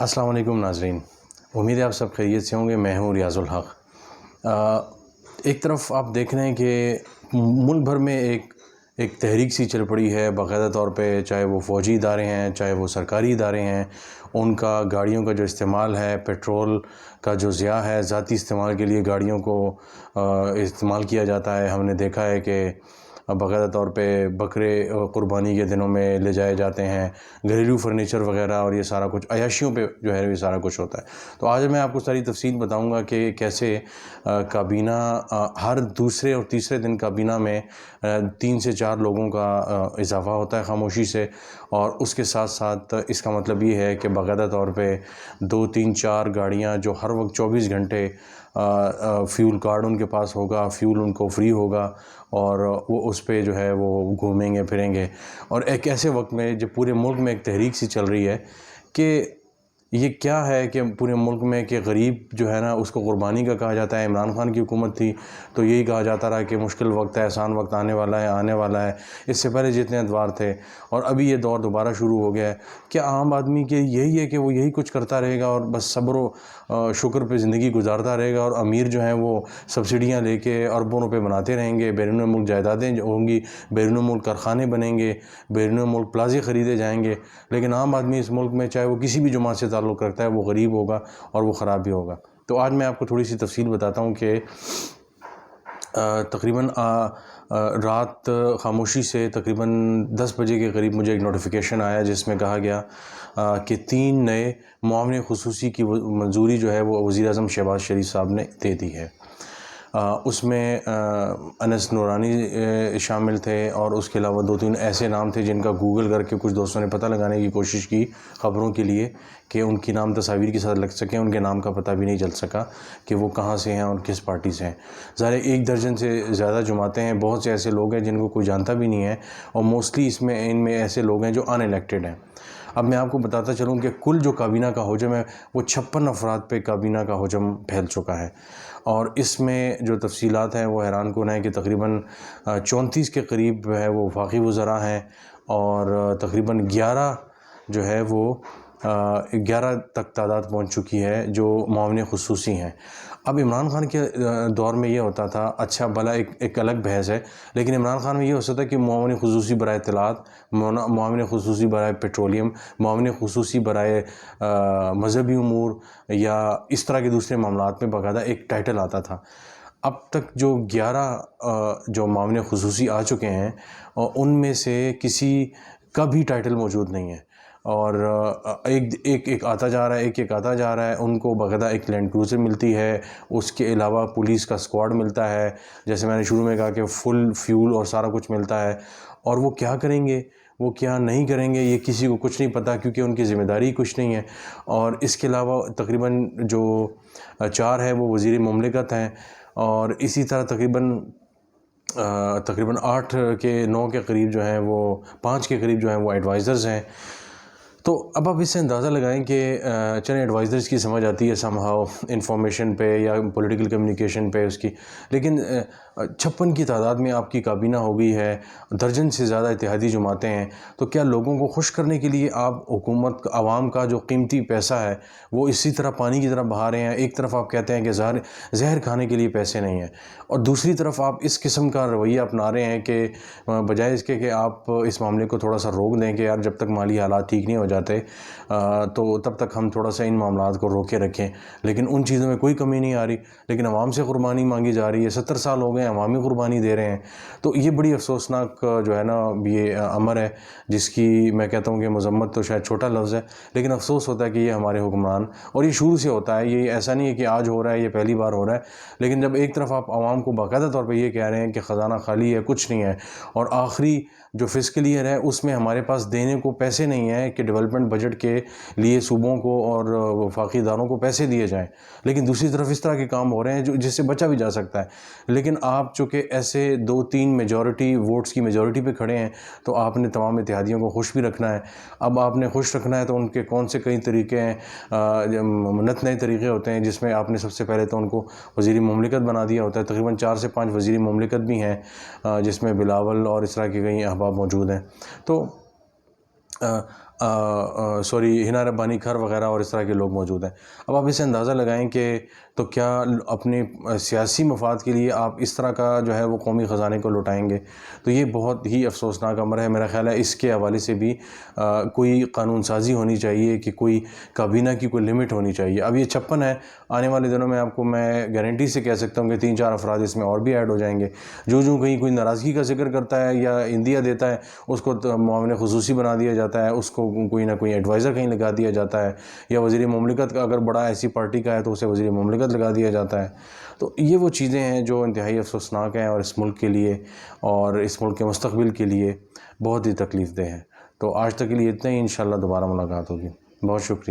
السلام علیکم ناظرین، امید ہے آپ سب خیریت سے ہوں گے۔ میں ہوں ریاض الحق۔ ایک طرف آپ دیکھ رہے ہیں کہ ملک بھر میں ایک تحریک سی چل پڑی ہے باقاعدہ طور پہ، چاہے وہ فوجی ادارے ہیں، چاہے وہ سرکاری ادارے ہیں، ان کا گاڑیوں کا جو استعمال ہے، پیٹرول کا جو ضیاع ہے، ذاتی استعمال کے لیے گاڑیوں کو استعمال کیا جاتا ہے۔ ہم نے دیکھا ہے کہ باقاعدہ طور پہ بکرے قربانی کے دنوں میں لے جائے جاتے ہیں، گھریلو فرنیچر وغیرہ، اور یہ سارا کچھ عیاشیوں پہ جو ہے یہ سارا کچھ ہوتا ہے۔ تو آج میں آپ کو ساری تفصیل بتاؤں گا کہ کیسے کابینہ ہر دوسرے اور تیسرے دن کابینہ میں 3 سے 4 لوگوں کا اضافہ ہوتا ہے خاموشی سے، اور اس کے ساتھ ساتھ اس کا مطلب یہ ہے کہ باقاعدہ طور پہ 2 3 4 گاڑیاں جو ہر وقت 24 گھنٹے فیول کارڈ ان کے پاس ہوگا، فیول ان کو فری ہوگا، اور وہ اس پہ جو ہے وہ گھومیں گے پھریں گے۔ اور ایک ایسے وقت میں جب پورے ملک میں ایک تحریک سی چل رہی ہے کہ یہ کیا ہے کہ پورے ملک میں کہ غریب جو ہے نا اس کو قربانی کا کہا جاتا ہے۔ عمران خان کی حکومت تھی تو یہی کہا جاتا رہا کہ مشکل وقت ہے، آسان وقت آنے والا ہے، آنے والا ہے۔ اس سے پہلے جتنے ادوار تھے، اور ابھی یہ دور دوبارہ شروع ہو گیا ہے کہ عام آدمی کے یہی ہے کہ وہ یہی کچھ کرتا رہے گا اور بس صبر و شکر پہ زندگی گزارتا رہے گا، اور امیر جو ہیں وہ سبسڈیاں لے کے اربوں روپے بناتے رہیں گے، بیرون ملک جائیدادیں ہوں گی، بیرون ملک کارخانے بنیں گے، بیرون ملک پلازے خریدے جائیں گے، لیکن عام آدمی اس ملک میں چاہے وہ کسی بھی جماعت سے تعلق رکھتا ہے وہ غریب ہوگا اور وہ خراب بھی ہوگا۔ تو آج میں آپ کو تھوڑی سی تفصیل بتاتا ہوں کہ تقریباً رات خاموشی سے تقریباً 10 بجے کے قریب مجھے ایک نوٹیفیکیشن آیا جس میں کہا گیا کہ 3 نئے معاون خصوصی کی منظوری جو ہے وہ وزیر اعظم شہباز شریف صاحب نے دے دی ہے۔ اس میں انس نورانی شامل تھے، اور اس کے علاوہ 2-3 ایسے نام تھے جن کا گوگل کر کے کچھ دوستوں نے پتہ لگانے کی کوشش کی خبروں کے لیے کہ ان کی نام تصاویر کے ساتھ لگ سکیں، ان کے نام کا پتہ بھی نہیں چل سکا کہ وہ کہاں سے ہیں اور کس پارٹی سے ہیں۔ ظاہر 1 درجن سے زیادہ جماعتیں ہیں، بہت سے ایسے لوگ ہیں جن کو کوئی جانتا بھی نہیں ہے، اور موسٹلی ان میں ایسے لوگ ہیں جو ان الیکٹڈ ہیں۔ اب میں آپ کو بتاتا چلوں کہ کل جو کابینہ کا حجم ہے وہ 56 افراد پہ کابینہ کا حجم پھیل چکا ہے، اور اس میں جو تفصیلات ہیں وہ حیران کن ہیں کہ تقریباً 34 کے قریب ہے وہ وفاقی وزراء ہیں، اور تقریباً 11 جو ہے وہ 11 تک تعداد پہنچ چکی ہے جو معاون خصوصی ہیں۔ اب عمران خان کے دور میں یہ ہوتا تھا، اچھا بھلا ایک الگ بحث ہے، لیکن عمران خان میں یہ ہوتا تھا کہ معاون خصوصی برائے اطلاعات، معاون خصوصی برائے پیٹرولیم، معاون خصوصی برائے مذہبی امور یا اس طرح کے دوسرے معاملات میں باقاعدہ ایک ٹائٹل آتا تھا۔ اب تک جو 11 جو معاون خصوصی آ چکے ہیں ان میں سے کسی کا بھی ٹائٹل موجود نہیں ہے، اور ایک آتا جا رہا ہے، ایک آتا جا رہا ہے۔ ان کو باقاعدہ ایک لینڈ کروزر ملتی ہے، اس کے علاوہ پولیس کا اسکواڈ ملتا ہے، جیسے میں نے شروع میں کہا کہ فل فیول اور سارا کچھ ملتا ہے، اور وہ کیا کریں گے، وہ کیا نہیں کریں گے، یہ کسی کو کچھ نہیں پتہ، کیونکہ ان کی ذمہ داری کچھ نہیں ہے۔ اور اس کے علاوہ تقریباً جو 4 ہے وہ وزیر مملکت ہیں، اور اسی طرح تقریباً 8 کے 9 کے قریب جو ہیں وہ 5 کے قریب جو ہیں وہ ایڈوائزرز ہیں۔ تو اب آپ اس سے اندازہ لگائیں کہ چلیں ایڈوائزرز کی سمجھ آتی ہے سم ہاؤ انفارمیشن پہ یا پولیٹیکل کمیونیکیشن پہ اس کی، لیکن 56 کی تعداد میں آپ کی کابینہ ہو گئی ہے، درجن سے زیادہ اتحادی جماعتیں ہیں، تو کیا لوگوں کو خوش کرنے کے لیے آپ حکومت عوام کا جو قیمتی پیسہ ہے وہ اسی طرح پانی کی طرح بہا رہے ہیں؟ ایک طرف آپ کہتے ہیں کہ زہر کھانے کے لیے پیسے نہیں ہیں، اور دوسری طرف آپ اس قسم کا رویہ اپنا رہے ہیں کہ بجائے اس کے کہ آپ اس معاملے کو تھوڑا سا روک دیں کہ یار جب تک مالی حالات ٹھیک نہیں ہو جاتے تو تب تک ہم تھوڑا سا ان معاملات کو روکے رکھیں، لیکن ان چیزوں میں کوئی کمی نہیں آ رہی، لیکن عوام سے قربانی مانگی جا رہی ہے۔ 70 سال ہو گئے عوامی قربانی دے رہے ہیں، تو یہ بڑی افسوسناک جو ہے نا یہ امر ہے، جس کی میں کہتا ہوں کہ مذمت تو شاید چھوٹا لفظ ہے، لیکن افسوس ہوتا ہے کہ یہ ہمارے حکمران، اور یہ شروع سے ہوتا ہے، یہ ایسا نہیں ہے کہ آج ہو رہا ہے، یہ پہلی بار ہو رہا ہے، لیکن جب ایک طرف آپ عوام کو باقاعدہ طور پہ یہ کہہ رہے ہیں کہ خزانہ خالی ہے، کچھ نہیں ہے، اور آخری جو فسکل ایئر ہے اس میں ہمارے پاس دینے کو پیسے نہیں ہیں کہ ڈیولپمنٹ بجٹ کے لیے صوبوں کو اور وفاقی اداروں کو پیسے دیے جائیں، لیکن دوسری طرف اس طرح کے کام ہو رہے ہیں جس سے بچا بھی جا سکتا ہے۔ لیکن آپ چونکہ ایسے 2-3 میجورٹی ووٹس کی میجورٹی پہ کھڑے ہیں تو آپ نے تمام اتحادیوں کو خوش بھی رکھنا ہے۔ اب آپ نے خوش رکھنا ہے تو ان کے کون سے کئی طریقے ہیں، نت نئے طریقے ہوتے ہیں، جس میں آپ نے سب سے پہلے تو ان کو وزیر مملکت بنا دیا ہوتا ہے۔ تقریباً 4 سے 5 وزیر مملکت بھی ہیں جس میں بلاول اور اس طرح کے کئی احباب موجود ہیں۔ تو سوری ہنا ربانی کھر وغیرہ اور اس طرح کے لوگ موجود ہیں۔ اب آپ اسے اندازہ لگائیں کہ تو کیا اپنے سیاسی مفاد کے لیے آپ اس طرح کا جو ہے وہ قومی خزانے کو لوٹائیں گے؟ تو یہ بہت ہی افسوسناک امر ہے۔ میرا خیال ہے اس کے حوالے سے بھی کوئی قانون سازی ہونی چاہیے کہ کوئی کابینہ کی کوئی لمٹ ہونی چاہیے۔ اب یہ 56 ہے، آنے والے دنوں میں آپ کو میں گارنٹی سے کہہ سکتا ہوں کہ 3-4 افراد اس میں اور بھی ایڈ ہو جائیں گے۔ جو کہیں کوئی ناراضگی کا ذکر کرتا ہے یا عندیہ دیتا ہے، اس کو معاون خصوصی بنا دیا جاتا ہے، اس کو کوئی نہ کوئی ایڈوائزر کہیں لگا دیا جاتا ہے، یا وزیر مملکت کا اگر بڑا ایسی پارٹی کا ہے تو اسے وزیر مملکت لگا دیا جاتا ہے۔ تو یہ وہ چیزیں ہیں جو انتہائی افسوسناک ہیں اور اس ملک کے لیے اور اس ملک کے مستقبل کے لیے بہت ہی تکلیف دہ ہیں۔ تو آج تک کے لیے اتنا ہی، انشاءاللہ دوبارہ ملاقات ہوگی۔ بہت شکریہ۔